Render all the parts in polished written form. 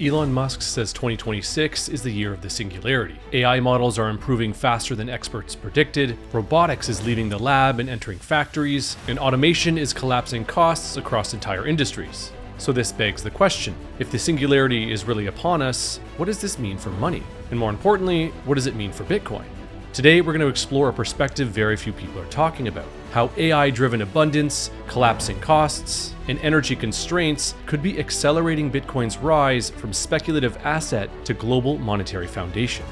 Elon Musk says 2026 is the year of the singularity. AI models are improving faster than experts predicted, robotics is leaving the lab and entering factories, and automation is collapsing costs across entire industries. So this begs the question, if the singularity is really upon us, what does this mean for money? And more importantly, what does it mean for Bitcoin? Today, we're going to explore a perspective very few people are talking about: how AI-driven abundance, collapsing costs, and energy constraints could be accelerating Bitcoin's rise from speculative asset to global monetary foundation.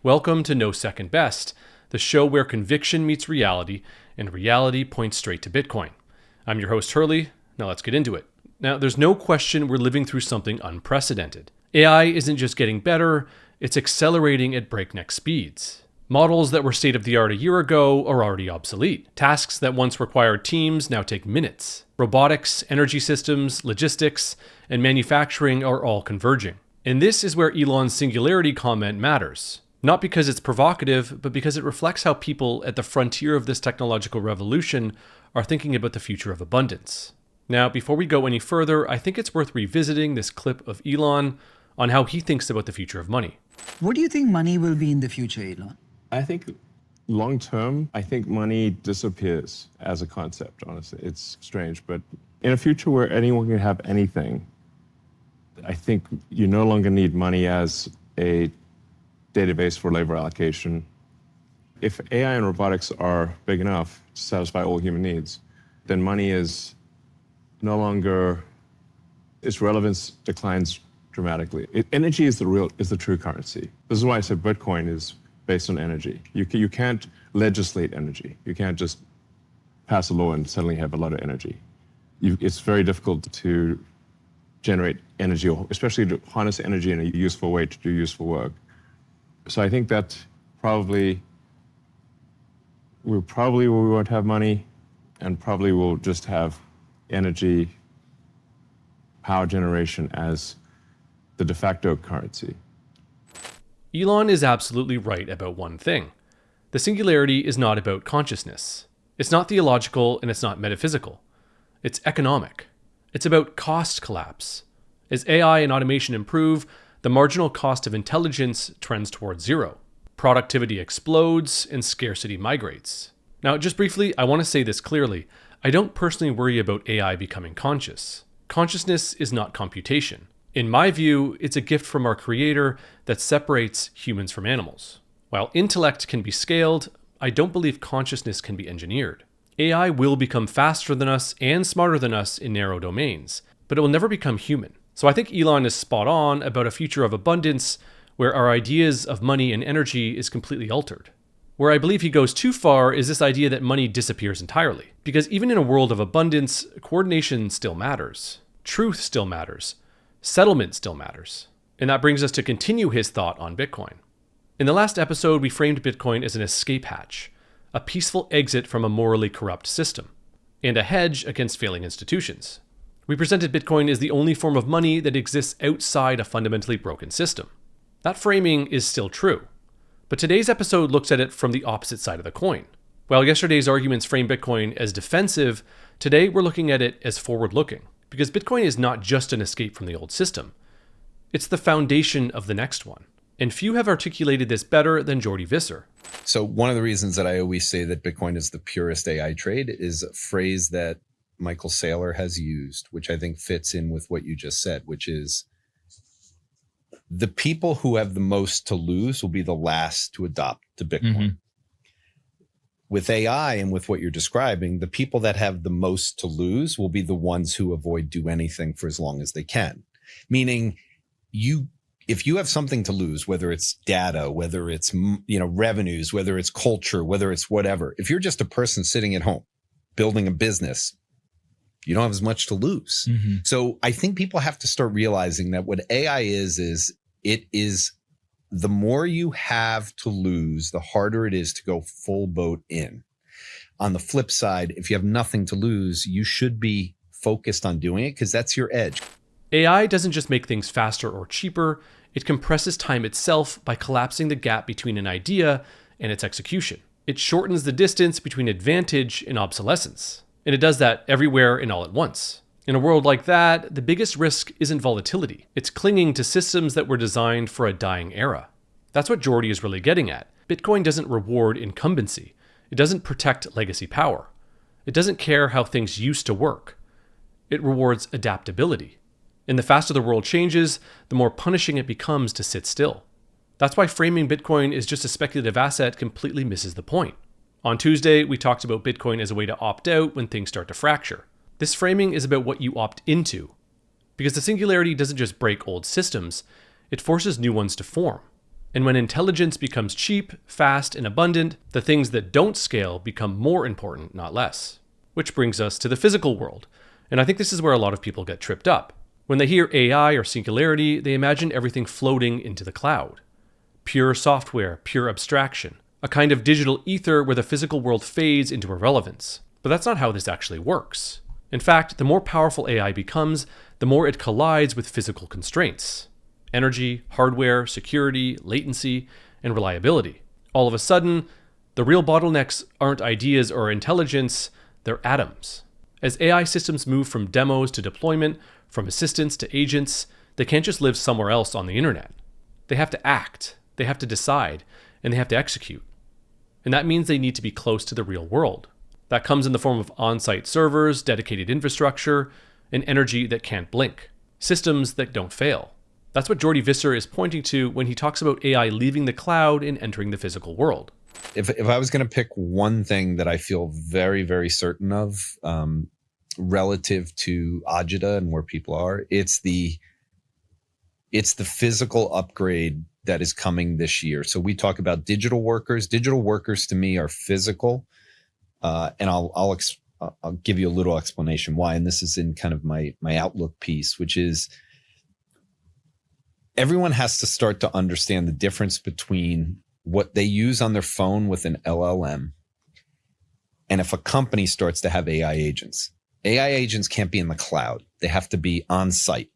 Welcome to No Second Best, the show where conviction meets reality and reality points straight to Bitcoin. I'm your host, Hurley. Now let's get into it. Now, there's no question we're living through something unprecedented. AI isn't just getting better, it's accelerating at breakneck speeds. Models that were state-of-the-art a year ago are already obsolete. Tasks that once required teams now take minutes. Robotics, energy systems, logistics, and manufacturing are all converging. And this is where Elon's singularity comment matters. Not because it's provocative, but because it reflects how people at the frontier of this technological revolution are thinking about the future of abundance. Now, before we go any further, I think it's worth revisiting this clip of Elon on how he thinks about the future of money. What do you think money will be in the future, Elon? I think long term, I think money disappears as a concept, honestly. It's strange, but in a future where anyone can have anything, I think you no longer need money as a database for labor allocation. If AI and robotics are big enough to satisfy all human needs, then money is no longer, its relevance declines dramatically. Energy is the true currency. This is why I said Bitcoin is based on energy. You can't legislate energy. You can't just pass a law and suddenly have a lot of energy. It's very difficult to generate energy, or especially to harness energy in a useful way to do useful work. So I think that we won't have money, and probably we'll just have energy, power generation as the de facto currency. Elon is absolutely right about one thing. The singularity is not about consciousness. It's not theological and it's not metaphysical. It's economic. It's about cost collapse. As AI and automation improve, the marginal cost of intelligence trends towards zero. Productivity explodes and scarcity migrates. Now, just briefly, I want to say this clearly. I don't personally worry about AI becoming conscious. Consciousness is not computation. In my view, it's a gift from our creator that separates humans from animals. While intellect can be scaled, I don't believe consciousness can be engineered. AI will become faster than us and smarter than us in narrow domains, but it will never become human. So I think Elon is spot on about a future of abundance where our ideas of money and energy is completely altered. Where I believe he goes too far is this idea that money disappears entirely. Because even in a world of abundance, coordination still matters. Truth still matters. Settlement still matters. And that brings us to continue his thought on Bitcoin. In the last episode, we framed Bitcoin as an escape hatch, a peaceful exit from a morally corrupt system, and a hedge against failing institutions. We presented Bitcoin as the only form of money that exists outside a fundamentally broken system. That framing is still true. But today's episode looks at it from the opposite side of the coin. While yesterday's arguments framed Bitcoin as defensive, today we're looking at it as forward-looking. Because Bitcoin is not just an escape from the old system. It's the foundation of the next one. And few have articulated this better than Jordi Visser. So one of the reasons that I always say that Bitcoin is the purest AI trade is a phrase that Michael Saylor has used, which I think fits in with what you just said, which is the people who have the most to lose will be the last to adopt to Bitcoin. Mm-hmm. With AI and with what you're describing, the people that have the most to lose will be the ones who avoid do anything for as long as they can. Meaning if you have something to lose, whether it's data, whether it's, revenues, whether it's culture, whether it's whatever, if you're just a person sitting at home building a business, you don't have as much to lose. Mm-hmm. So I think people have to start realizing that what AI is it is the more you have to lose, the harder it is to go full boat in. On the flip side, if you have nothing to lose, you should be focused on doing it because that's your edge. AI doesn't just make things faster or cheaper, it compresses time itself by collapsing the gap between an idea and its execution. It shortens the distance between advantage and obsolescence. And it does that everywhere and all at once. In a world like that, the biggest risk isn't volatility. It's clinging to systems that were designed for a dying era. That's what Jordy is really getting at. Bitcoin doesn't reward incumbency. It doesn't protect legacy power. It doesn't care how things used to work. It rewards adaptability. And the faster the world changes, the more punishing it becomes to sit still. That's why framing Bitcoin as just a speculative asset completely misses the point. On Tuesday, we talked about Bitcoin as a way to opt out when things start to fracture. This framing is about what you opt into. Because the Singularity doesn't just break old systems, it forces new ones to form. And when intelligence becomes cheap, fast, and abundant, the things that don't scale become more important, not less. Which brings us to the physical world. And I think this is where a lot of people get tripped up. When they hear AI or Singularity, they imagine everything floating into the cloud. Pure software, pure abstraction. A kind of digital ether where the physical world fades into irrelevance. But that's not how this actually works. In fact, the more powerful AI becomes, the more it collides with physical constraints. Energy, hardware, security, latency, and reliability. All of a sudden, the real bottlenecks aren't ideas or intelligence, they're atoms. As AI systems move from demos to deployment, from assistants to agents, they can't just live somewhere else on the internet. They have to act, they have to decide, and they have to execute. And that means they need to be close to the real world. That comes in the form of on-site servers, dedicated infrastructure, and energy that can't blink. Systems that don't fail. That's what Jordy Visser is pointing to when he talks about AI leaving the cloud and entering the physical world. If I was going to pick one thing that I feel very, very certain of relative to Agita and where people are, it's the physical upgrade that is coming this year. So we talk about digital workers. Digital workers to me are physical. And I'll give you a little explanation why. And this is in kind of my outlook piece, which is everyone has to start to understand the difference between what they use on their phone with an LLM and if a company starts to have AI agents. AI agents can't be in the cloud. They have to be on site.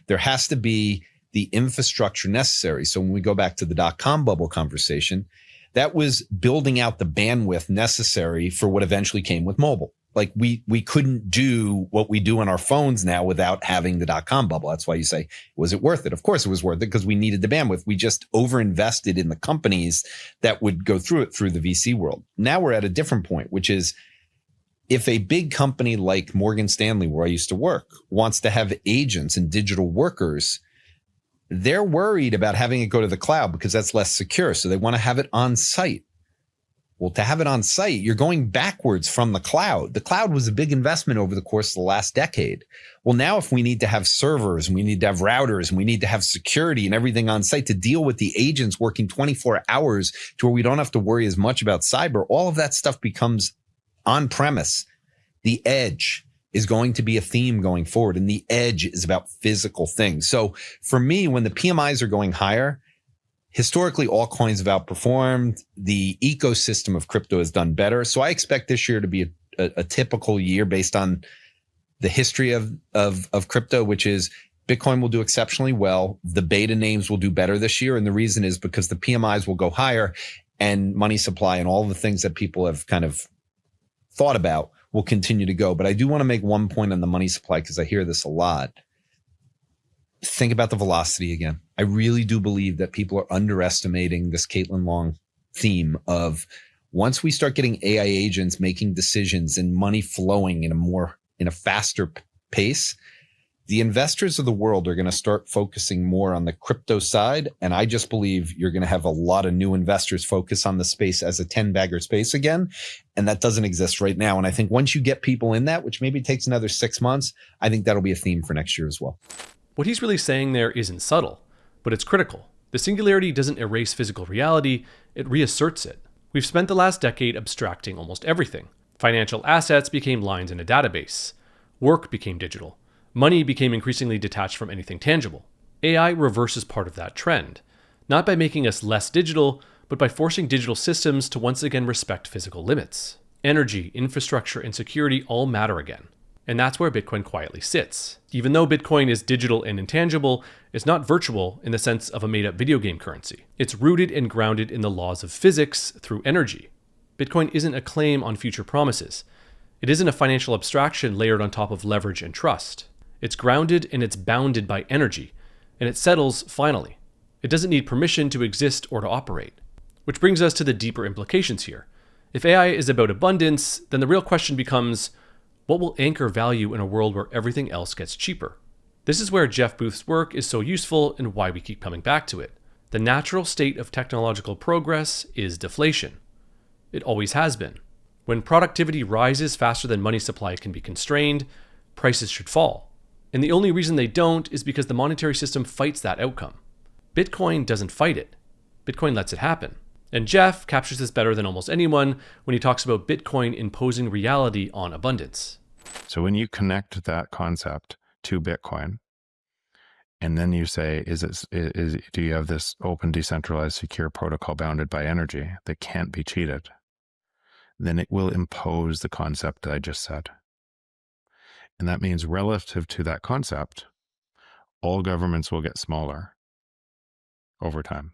There has to be the infrastructure necessary. So when we go back to the dot-com bubble conversation, that was building out the bandwidth necessary for what eventually came with mobile. Like we couldn't do what we do on our phones now without having the dot-com bubble. That's why you say, was it worth it? Of course it was worth it because we needed the bandwidth. We just overinvested in the companies that would go through it through the VC world. Now we're at a different point, which is if a big company like Morgan Stanley, where I used to work, wants to have agents and digital workers, they're worried about having it go to the cloud because that's less secure. So they want to have it on site. Well, to have it on site, you're going backwards from the cloud. The cloud was a big investment over the course of the last decade. Well, now if we need to have servers and we need to have routers and we need to have security and everything on site to deal with the agents working 24 hours to where we don't have to worry as much about cyber, all of that stuff becomes on premise. The edge is going to be a theme going forward. And the edge is about physical things. So for me, when the PMIs are going higher, historically, altcoins have outperformed. The ecosystem of crypto has done better. So I expect this year to be a typical year based on the history of crypto, which is Bitcoin will do exceptionally well. The beta names will do better this year. And the reason is because the PMIs will go higher and money supply and all the things that people have kind of thought about will continue to go. But I do want to make one point on the money supply because I hear this a lot. Think about the velocity again. I really do believe that people are underestimating this Caitlin Long theme of once we start getting AI agents making decisions and money flowing in a faster pace, the investors of the world are going to start focusing more on the crypto side. And I just believe you're going to have a lot of new investors focus on the space as a 10-bagger space again. And that doesn't exist right now. And I think once you get people in that, which maybe takes another 6 months, I think that'll be a theme for next year as well. What he's really saying there isn't subtle, but it's critical. The Singularity doesn't erase physical reality, it reasserts it. We've spent the last decade abstracting almost everything. Financial assets became lines in a database. Work became digital. Money became increasingly detached from anything tangible. AI reverses part of that trend, not by making us less digital, but by forcing digital systems to once again respect physical limits. Energy, infrastructure, and security all matter again. And that's where Bitcoin quietly sits. Even though Bitcoin is digital and intangible, it's not virtual in the sense of a made-up video game currency. It's rooted and grounded in the laws of physics through energy. Bitcoin isn't a claim on future promises. It isn't a financial abstraction layered on top of leverage and trust. It's grounded and it's bounded by energy, and it settles finally. It doesn't need permission to exist or to operate. Which brings us to the deeper implications here. If AI is about abundance, then the real question becomes, what will anchor value in a world where everything else gets cheaper? This is where Jeff Booth's work is so useful and why we keep coming back to it. The natural state of technological progress is deflation. It always has been. When productivity rises faster than money supply can be constrained, prices should fall. And the only reason they don't is because the monetary system fights that outcome. Bitcoin doesn't fight it. Bitcoin lets it happen. And Jeff captures this better than almost anyone when he talks about Bitcoin imposing reality on abundance. So when you connect that concept to Bitcoin, and then you say, do you have this open, decentralized, secure protocol bounded by energy that can't be cheated? Then it will impose the concept that I just said. And that means relative to that concept, all governments will get smaller over time.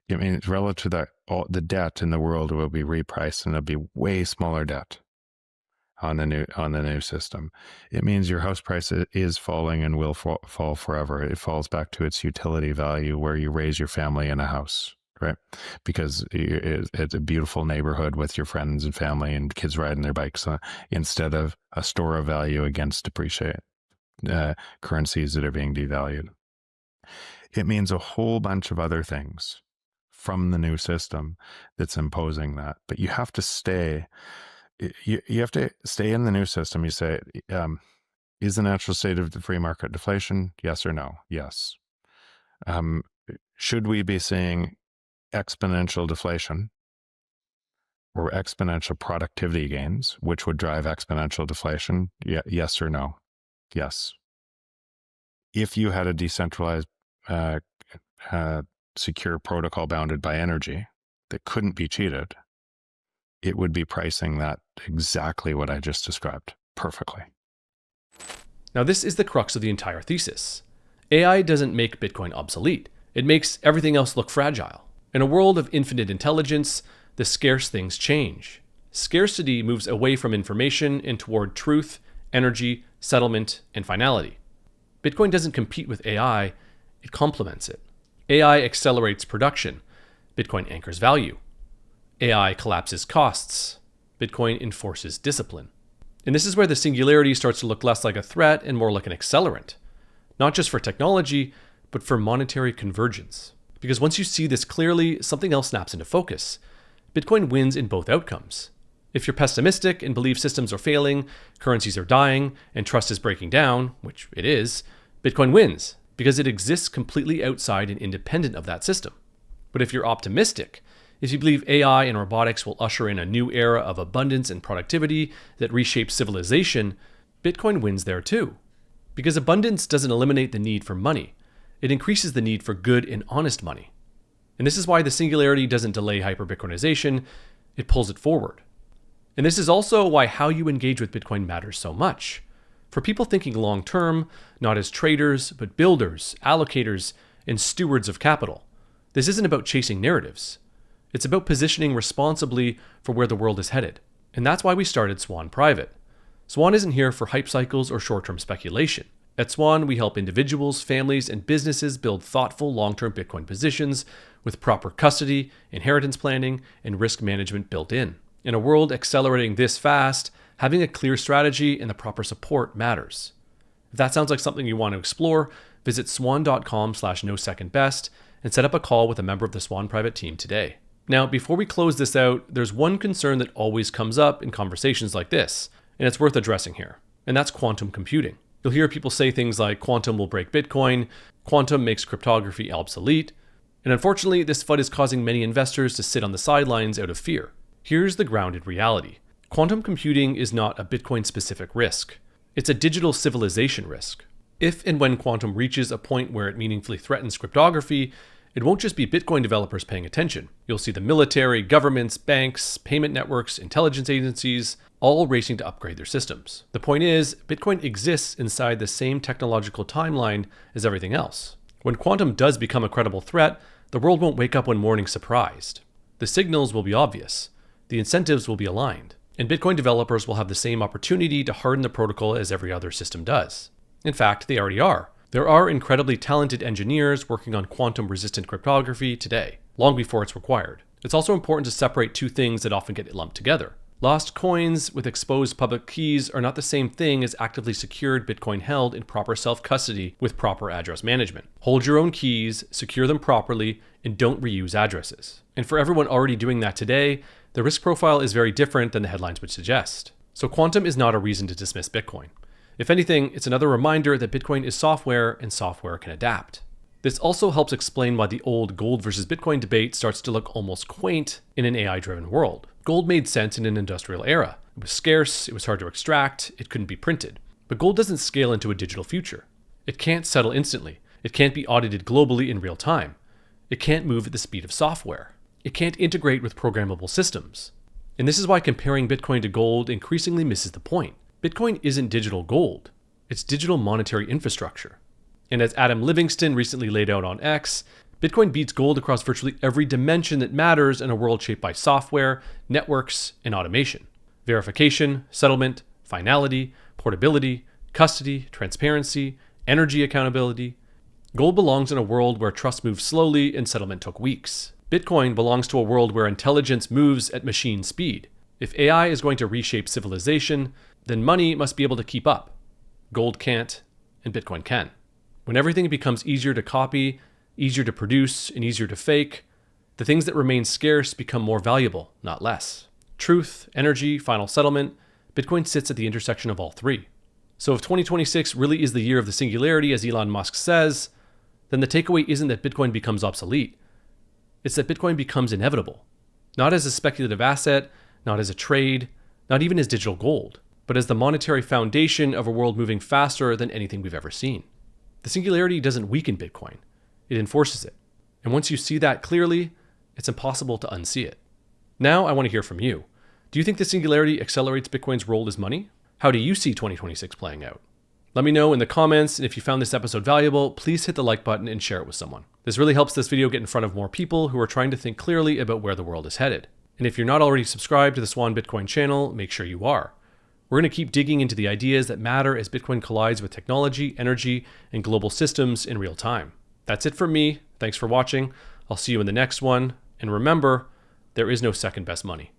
It means relative to that, all the debt in the world will be repriced, and there'll be way smaller debt on the new system. It means your house price is falling and will fall forever. It falls back to its utility value, where you raise your family in a house, right? Because it's a beautiful neighborhood with your friends and family and kids riding their bikes, instead of a store of value against depreciate currencies that are being devalued. It means a whole bunch of other things from the new system that's imposing that. But you have to stay. You have to stay in the new system. You say, is the natural state of the free market deflation? Yes or no? Yes. Should we be seeing exponential deflation or exponential productivity gains, which would drive exponential deflation? Yes or no? Yes. If you had a decentralized, secure protocol bounded by energy that couldn't be cheated, it would be pricing that exactly what I just described perfectly. Now, this is the crux of the entire thesis. AI doesn't make Bitcoin obsolete. It makes everything else look fragile. In a world of infinite intelligence, the scarce things change. Scarcity moves away from information and toward truth, energy, settlement, and finality. Bitcoin doesn't compete with AI, it complements it. AI accelerates production. Bitcoin anchors value. AI collapses costs. Bitcoin enforces discipline. And this is where the singularity starts to look less like a threat and more like an accelerant. Not just for technology, but for monetary convergence. Because once you see this clearly, something else snaps into focus. Bitcoin wins in both outcomes. If you're pessimistic and believe systems are failing, currencies are dying, and trust is breaking down, which it is, Bitcoin wins because it exists completely outside and independent of that system. But if you're optimistic, if you believe AI and robotics will usher in a new era of abundance and productivity that reshapes civilization, Bitcoin wins there too. Because abundance doesn't eliminate the need for money. It increases the need for good and honest money. And this is why the singularity doesn't delay hyper-Bitcoinization, it pulls it forward. And this is also why how you engage with Bitcoin matters so much. For people thinking long-term, not as traders, but builders, allocators, and stewards of capital, this isn't about chasing narratives. It's about positioning responsibly for where the world is headed. And that's why we started Swan Private. Swan isn't here for hype cycles or short-term speculation. At Swan, we help individuals, families, and businesses build thoughtful long-term Bitcoin positions with proper custody, inheritance planning, and risk management built in. In a world accelerating this fast, having a clear strategy and the proper support matters. If that sounds like something you want to explore, visit swan.com/no-second-best and set up a call with a member of the Swan Private team today. Now, before we close this out, there's one concern that always comes up in conversations like this, and it's worth addressing here, and that's quantum computing. You'll hear people say things like quantum will break Bitcoin, quantum makes cryptography obsolete, and unfortunately, this FUD is causing many investors to sit on the sidelines out of fear. Here's the grounded reality. Quantum computing is not a Bitcoin-specific risk. It's a digital civilization risk. If and when quantum reaches a point where it meaningfully threatens cryptography, it won't just be Bitcoin developers paying attention. You'll see the military, governments, banks, payment networks, intelligence agencies, all racing to upgrade their systems. The point is, Bitcoin exists inside the same technological timeline as everything else. When quantum does become a credible threat, the world won't wake up one morning surprised. The signals will be obvious. The incentives will be aligned. And Bitcoin developers will have the same opportunity to harden the protocol as every other system does. In fact, they already are. There are incredibly talented engineers working on quantum-resistant cryptography today, long before it's required. It's also important to separate two things that often get lumped together. Lost coins with exposed public keys are not the same thing as actively secured Bitcoin held in proper self-custody with proper address management. Hold your own keys, secure them properly, and don't reuse addresses. And for everyone already doing that today, the risk profile is very different than the headlines would suggest. So quantum is not a reason to dismiss Bitcoin. If anything, it's another reminder that Bitcoin is software and software can adapt. This also helps explain why the old gold versus Bitcoin debate starts to look almost quaint in an AI-driven world. Gold made sense in an industrial era. It was scarce, it was hard to extract, it couldn't be printed. But gold doesn't scale into a digital future. It can't settle instantly. It can't be audited globally in real time. It can't move at the speed of software. It can't integrate with programmable systems. And this is why comparing Bitcoin to gold increasingly misses the point. Bitcoin isn't digital gold. It's digital monetary infrastructure. And as Adam Livingston recently laid out on X, Bitcoin beats gold across virtually every dimension that matters in a world shaped by software, networks, and automation. Verification, settlement, finality, portability, custody, transparency, energy accountability. Gold belongs in a world where trust moves slowly and settlement took weeks. Bitcoin belongs to a world where intelligence moves at machine speed. If AI is going to reshape civilization, then money must be able to keep up. Gold can't, and Bitcoin can. When everything becomes easier to copy, easier to produce, and easier to fake, the things that remain scarce become more valuable, not less. Truth, energy, final settlement, Bitcoin sits at the intersection of all three. So if 2026 really is the year of the singularity, as Elon Musk says, then the takeaway isn't that Bitcoin becomes obsolete. It's that Bitcoin becomes inevitable. Not as a speculative asset, not as a trade, not even as digital gold, but as the monetary foundation of a world moving faster than anything we've ever seen. The singularity doesn't weaken Bitcoin. It enforces it. And once you see that clearly, it's impossible to unsee it. Now I want to hear from you. Do you think the singularity accelerates Bitcoin's role as money? How do you see 2026 playing out? Let me know in the comments, and if you found this episode valuable, please hit the like button and share it with someone. This really helps this video get in front of more people who are trying to think clearly about where the world is headed. And if you're not already subscribed to the Swan Bitcoin channel, make sure you are. We're going to keep digging into the ideas that matter as Bitcoin collides with technology, energy, and global systems in real time. That's it from me. Thanks for watching. I'll see you in the next one. And remember, there is no second best money.